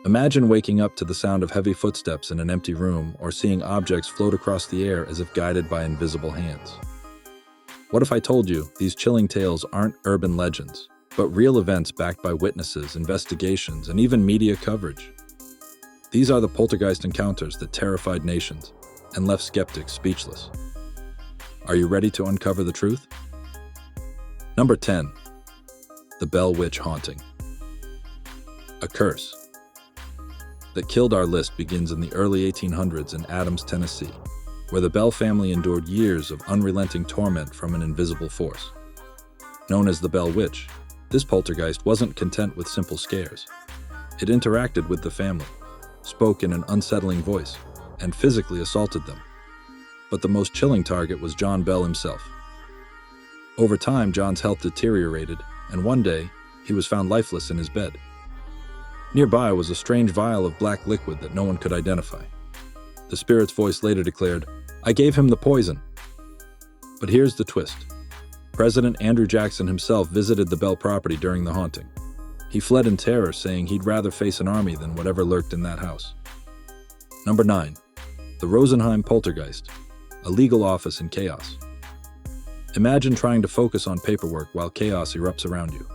Imagine waking up to the sound of heavy footsteps in an empty room or seeing objects float across the air as if guided by invisible hands. What if I told you these chilling tales aren't urban legends, but real events backed by witnesses, investigations, and even media coverage? These are the poltergeist encounters that terrified nations and left skeptics speechless. Are you ready to uncover the truth? Number 10. The Bell Witch Haunting. A curse that killed our list begins in the early 1800s in Adams, Tennessee, where the Bell family endured years of unrelenting torment from an invisible force. Known as the Bell Witch, this poltergeist wasn't content with simple scares. It interacted with the family, spoke in an unsettling voice, and physically assaulted them. But the most chilling target was John Bell himself. Over time, John's health deteriorated, and one day, he was found lifeless in his bed. Nearby was a strange vial of black liquid that no one could identify. The spirit's voice later declared, "I gave him the poison." But here's the twist. President Andrew Jackson himself visited the Bell property during the haunting. He fled in terror, saying he'd rather face an army than whatever lurked in that house. Number 9. The Rosenheim Poltergeist, a legal office in chaos. Imagine trying to focus on paperwork while chaos erupts around you.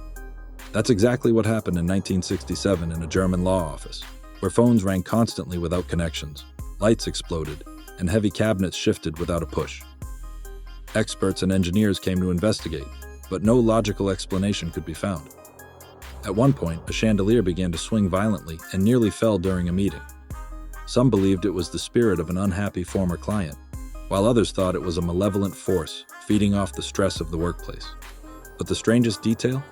That's exactly what happened in 1967 in a German law office, where phones rang constantly without connections, lights exploded, and heavy cabinets shifted without a push. Experts and engineers came to investigate, but no logical explanation could be found. At one point, a chandelier began to swing violently and nearly fell during a meeting. Some believed it was the spirit of an unhappy former client, while others thought it was a malevolent force feeding off the stress of the workplace. But the strangest detail?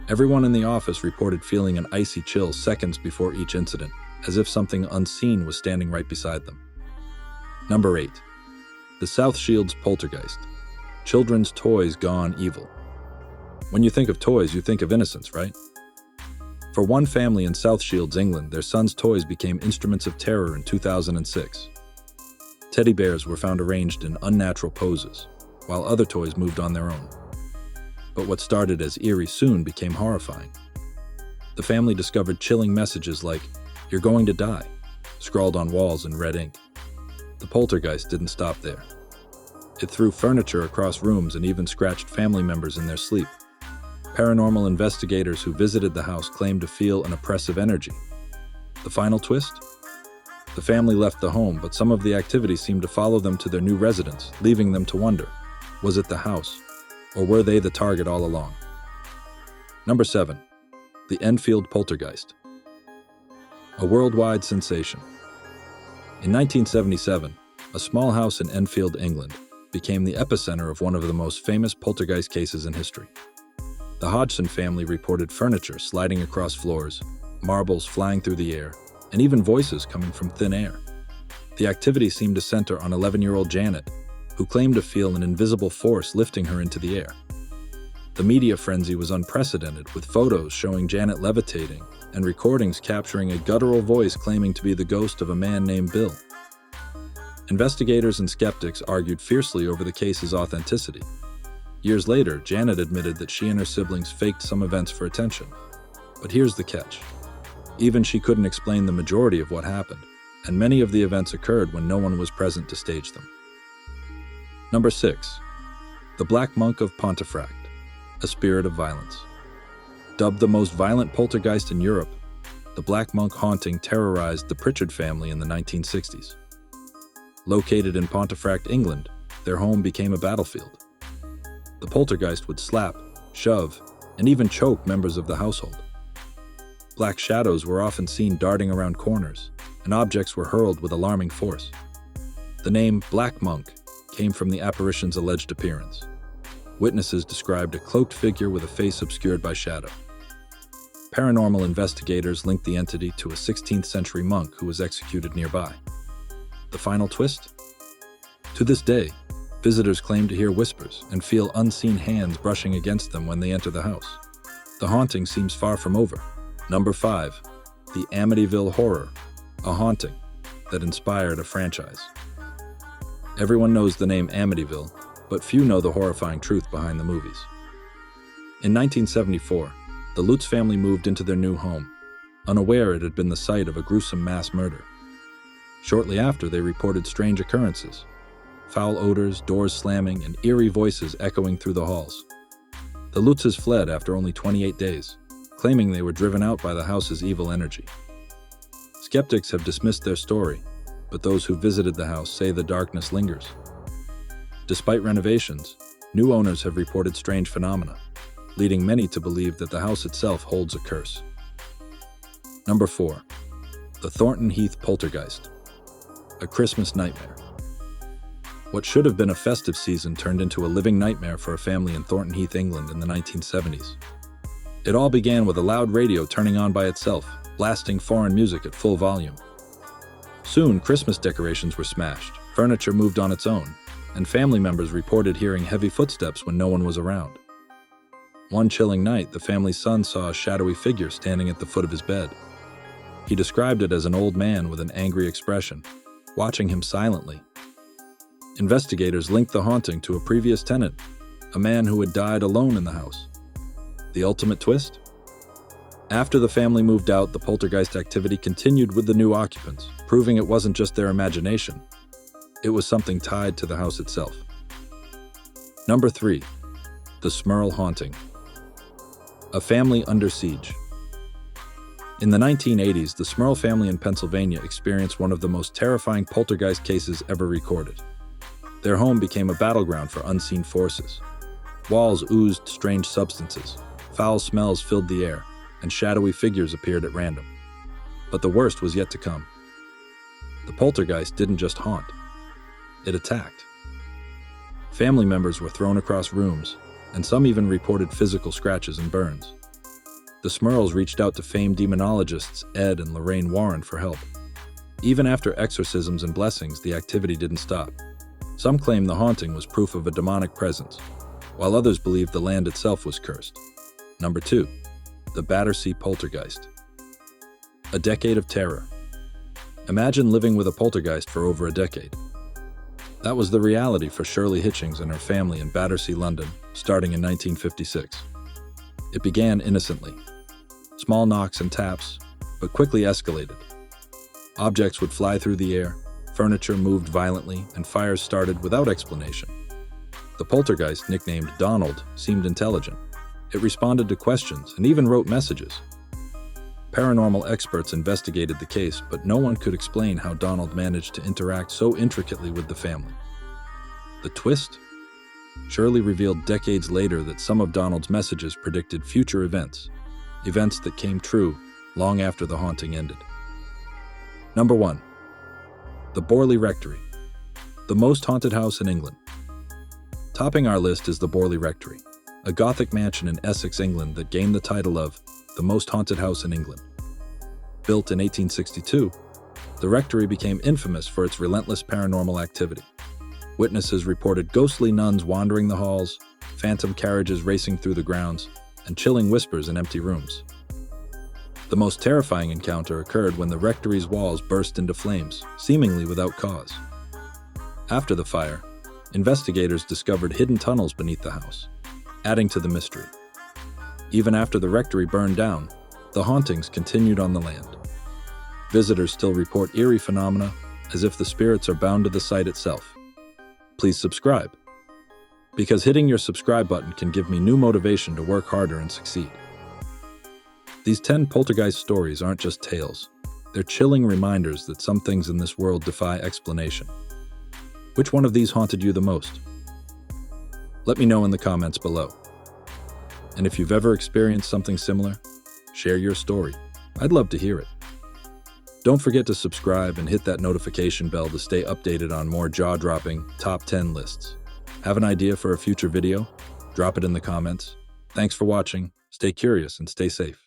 Everyone in the office reported feeling an icy chill seconds before each incident, as if something unseen was standing right beside them. Number 8. The South Shields Poltergeist. Children's toys gone evil. When you think of toys, you think of innocence, right? For one family in South Shields, England, their son's toys became instruments of terror in 2006. Teddy bears were found arranged in unnatural poses, while other toys moved on their own. But what started as eerie soon became horrifying. The family discovered chilling messages like, "You're going to die," scrawled on walls in red ink. The poltergeist didn't stop there. It threw furniture across rooms and even scratched family members in their sleep. Paranormal investigators who visited the house claimed to feel an oppressive energy. The final twist? The family left the home, but some of the activity seemed to follow them to their new residence, leaving them to wonder, was it the house, or were they the target all along? Number 7. The Enfield Poltergeist. A worldwide sensation. In 1977, a small house in Enfield, England, became the epicenter of one of the most famous poltergeist cases in history. The Hodgson family reported furniture sliding across floors, marbles flying through the air, and even voices coming from thin air. The activity seemed to center on 11-year-old Janet, who claimed to feel an invisible force lifting her into the air. The media frenzy was unprecedented, with photos showing Janet levitating and recordings capturing a guttural voice claiming to be the ghost of a man named Bill. Investigators and skeptics argued fiercely over the case's authenticity. Years later, Janet admitted that she and her siblings faked some events for attention. But here's the catch. Even she couldn't explain the majority of what happened, and many of the events occurred when no one was present to stage them. Number 6. The Black Monk of Pontefract, a spirit of violence. Dubbed the most violent poltergeist in Europe, the Black Monk haunting terrorized the Pritchard family in the 1960s. Located in Pontefract, England, their home became a battlefield. The poltergeist would slap, shove, and even choke members of the household. Black shadows were often seen darting around corners, and objects were hurled with alarming force. The name Black Monk came from the apparition's alleged appearance. Witnesses described a cloaked figure with a face obscured by shadow. Paranormal investigators linked the entity to a 16th century monk who was executed nearby. The final twist? To this day, visitors claim to hear whispers and feel unseen hands brushing against them when they enter the house. The haunting seems far from over. Number 5. The Amityville Horror, a haunting that inspired a franchise. Everyone knows the name Amityville, but few know the horrifying truth behind the movies. In 1974, the Lutz family moved into their new home. unaware it had been the site of a gruesome mass murder. Shortly after, they reported strange occurrences: foul odors, doors slamming, and eerie voices echoing through the halls. The Lutzes fled after only 28 days, claiming they were driven out by the house's evil energy. Skeptics have dismissed their story, but those who visited the house say the darkness lingers. Despite renovations, new owners have reported strange phenomena, leading many to believe that the house itself holds a curse. Number 4. The Thornton Heath Poltergeist. A Christmas nightmare. What should have been a festive season turned into a living nightmare for a family in Thornton Heath, England in the 1970s. It all began with a loud radio turning on by itself, blasting foreign music at full volume. Soon, Christmas decorations were smashed, furniture moved on its own, and family members reported hearing heavy footsteps when no one was around. One chilling night, the family's son saw a shadowy figure standing at the foot of his bed. He described it as an old man with an angry expression, watching him silently. Investigators linked the haunting to a previous tenant, a man who had died alone in the house. The ultimate twist? After the family moved out, the poltergeist activity continued with the new occupants, proving it wasn't just their imagination. It was something tied to the house itself. Number 3. The Smurl Haunting. A family under siege. In the 1980s, the Smurl family in Pennsylvania experienced one of the most terrifying poltergeist cases ever recorded. Their home became a battleground for unseen forces. Walls oozed strange substances, foul smells filled the air, and shadowy figures appeared at random. But the worst was yet to come. The poltergeist didn't just haunt, it attacked. Family members were thrown across rooms, and some even reported physical scratches and burns. The Smurls reached out to famed demonologists Ed and Lorraine Warren for help. Even after exorcisms and blessings, the activity didn't stop. Some claim the haunting was proof of a demonic presence, while others believed the land itself was cursed. Number 2. The Battersea Poltergeist. A decade of terror. Imagine living with a poltergeist for over a decade. That was the reality for Shirley Hitchings and her family in Battersea, London, starting in 1956. It began innocently. Small knocks and taps, but quickly escalated. Objects would fly through the air, furniture moved violently, and fires started without explanation. The poltergeist, nicknamed Donald, seemed intelligent. It responded to questions and even wrote messages. Paranormal experts investigated the case, but no one could explain how Donald managed to interact so intricately with the family. The twist? Shirley revealed decades later that some of Donald's messages predicted future events that came true long after the haunting ended. Number 1. The Borle Rectory, the most haunted house in England. Topping our list is the Borle Rectory, a Gothic mansion in Essex, England that gained the title of the most haunted house in England. Built in 1862, the rectory became infamous for its relentless paranormal activity. Witnesses reported ghostly nuns wandering the halls, phantom carriages racing through the grounds, and chilling whispers in empty rooms. The most terrifying encounter occurred when the rectory's walls burst into flames, seemingly without cause. After the fire, investigators discovered hidden tunnels beneath the house, adding to the mystery. Even after the rectory burned down, the hauntings continued on the land. Visitors still report eerie phenomena, as if the spirits are bound to the site itself. Please subscribe, because hitting your subscribe button can give me new motivation to work harder and succeed. These 10 poltergeist stories aren't just tales. They're chilling reminders that some things in this world defy explanation. Which one of these haunted you the most? Let me know in the comments below. And if you've ever experienced something similar, share your story. I'd love to hear it. Don't forget to subscribe and hit that notification bell to stay updated on more jaw-dropping top 10 lists. Have an idea for a future video? Drop it in the comments. Thanks for watching. Stay curious and stay safe.